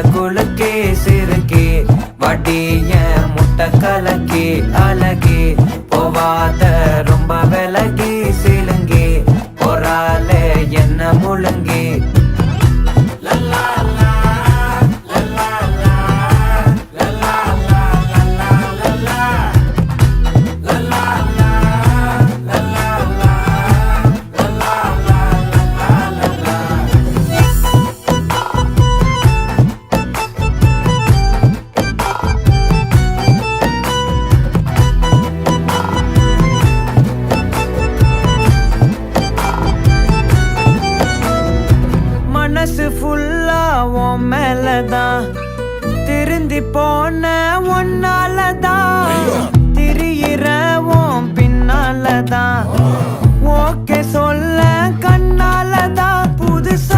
குலுக்கி சிறுக்கி வடிய முட்டை கலக்கி அழகி போவாத ரொம்ப விலகி சிலுங்கி பொறாலே என்ன முழுங்கி மனசு ஃபுல்லா உன் மேலதான் திருந்தி போன ஒன்னாலதான் திரியிற உன் பின்னாலதான் ஓகே சொல்ல கண்ணாலதான் புதுசா